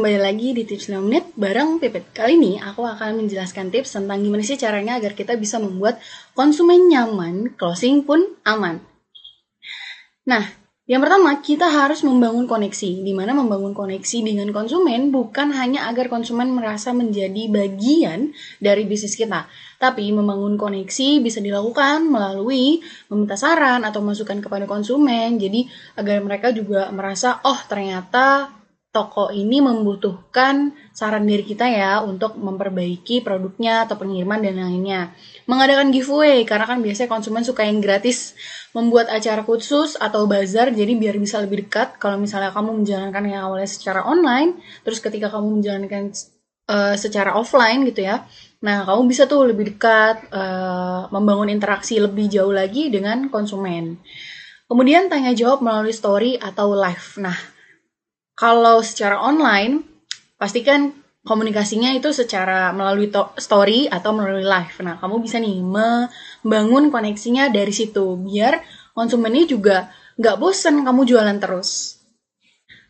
kembali lagi di Tips 5 Menit bareng Pipit. Kali ini aku akan menjelaskan tips tentang gimana sih caranya agar kita bisa membuat konsumen nyaman, closing pun aman. Nah, yang pertama kita harus membangun koneksi. Di mana membangun koneksi dengan konsumen bukan hanya agar konsumen merasa menjadi bagian dari bisnis kita, tapi membangun koneksi bisa dilakukan melalui meminta saran atau masukan kepada konsumen. Jadi agar mereka juga merasa, oh ternyata toko ini membutuhkan saran dari kita ya untuk memperbaiki produknya atau pengiriman dan lainnya. Mengadakan giveaway, karena kan biasanya konsumen suka yang gratis. Membuat acara khusus atau bazar, jadi biar bisa lebih dekat. Kalau misalnya kamu menjalankan yang awalnya secara online, terus ketika kamu menjalankan secara offline gitu ya, nah kamu bisa tuh lebih dekat, membangun interaksi lebih jauh lagi dengan konsumen. Kemudian tanya jawab melalui story atau live. Nah, kalau secara online, pastikan komunikasinya itu secara melalui story atau melalui live. Nah, kamu bisa nih membangun koneksinya dari situ, biar konsumennya juga nggak bosen kamu jualan terus.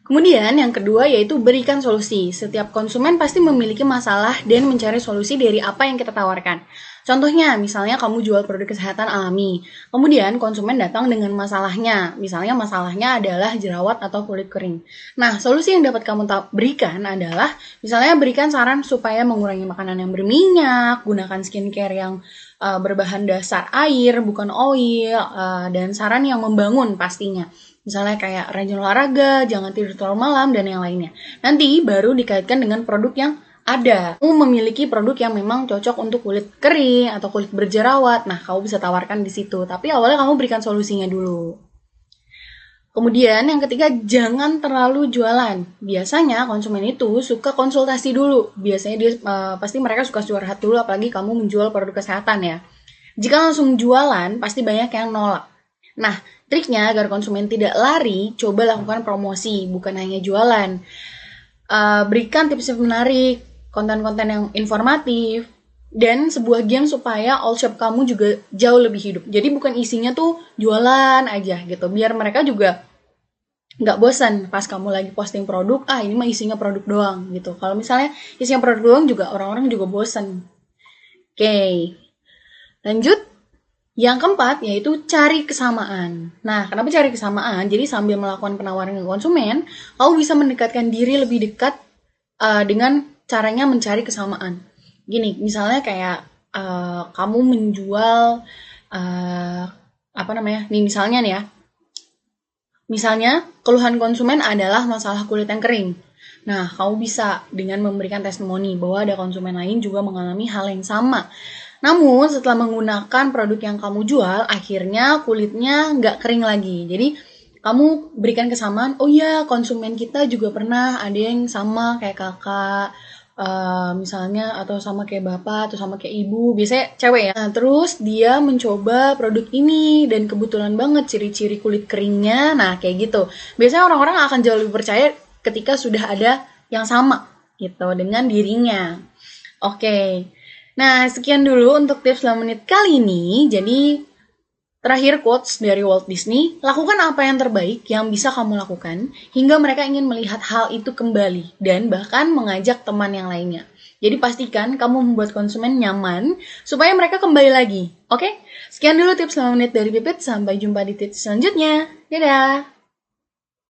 Kemudian yang kedua yaitu berikan solusi. Setiap konsumen pasti memiliki masalah dan mencari solusi dari apa yang kita tawarkan. Contohnya, misalnya kamu jual produk kesehatan alami. Kemudian konsumen datang dengan masalahnya. Misalnya masalahnya adalah jerawat atau kulit kering. Nah, solusi yang dapat kamu berikan adalah misalnya berikan saran supaya mengurangi makanan yang berminyak, gunakan skincare yang berbahan dasar air, bukan oil, dan saran yang membangun pastinya. Misalnya kayak rajin olahraga, jangan tidur terlalu malam, dan yang lainnya. Nanti baru dikaitkan dengan produk yang ada. Kamu memiliki produk yang memang cocok untuk kulit kering atau kulit berjerawat. Nah, kamu bisa tawarkan di situ. Tapi awalnya kamu berikan solusinya dulu. Kemudian yang ketiga, jangan terlalu jualan. Biasanya konsumen itu suka konsultasi dulu. Biasanya dia pasti mereka suka curhat dulu, apalagi kamu menjual produk kesehatan ya. Jika langsung jualan, pasti banyak yang nolak. Nah, triknya agar konsumen tidak lari, coba lakukan promosi, bukan hanya jualan. Berikan tips yang menarik, konten-konten yang informatif, dan sebuah game supaya all shop kamu juga jauh lebih hidup. Jadi bukan isinya tuh jualan aja gitu, biar mereka juga nggak bosan pas kamu lagi posting produk, ini mah isinya produk doang gitu. Kalau misalnya isinya produk doang juga orang-orang juga bosan. Oke, lanjut. Yang keempat, yaitu cari kesamaan. Nah, kenapa cari kesamaan? Jadi sambil melakukan penawaran ke konsumen, kamu bisa mendekatkan diri lebih dekat dengan caranya mencari kesamaan. Gini, misalnya kayak kamu menjual, nih misalnya nih ya. Misalnya, keluhan konsumen adalah masalah kulit yang kering. Nah, kamu bisa dengan memberikan testimoni bahwa ada konsumen lain juga mengalami hal yang sama. Namun setelah menggunakan produk yang kamu jual, akhirnya kulitnya nggak kering lagi. Jadi kamu berikan kesamaan, oh iya konsumen kita juga pernah ada yang sama kayak kakak, misalnya, atau sama kayak bapak, atau sama kayak ibu, biasanya cewek ya. Nah, terus dia mencoba produk ini dan kebetulan banget ciri-ciri kulit keringnya, nah kayak gitu. Biasanya orang-orang akan jauh lebih percaya ketika sudah ada yang sama gitu dengan dirinya. Oke. Nah, sekian dulu untuk tips 5 menit kali ini. Jadi, terakhir quotes dari Walt Disney, lakukan apa yang terbaik yang bisa kamu lakukan hingga mereka ingin melihat hal itu kembali dan bahkan mengajak teman yang lainnya. Jadi pastikan kamu membuat konsumen nyaman supaya mereka kembali lagi. Oke? Sekian dulu tips 5 menit dari Pipit. Sampai jumpa di tips selanjutnya. Dadah!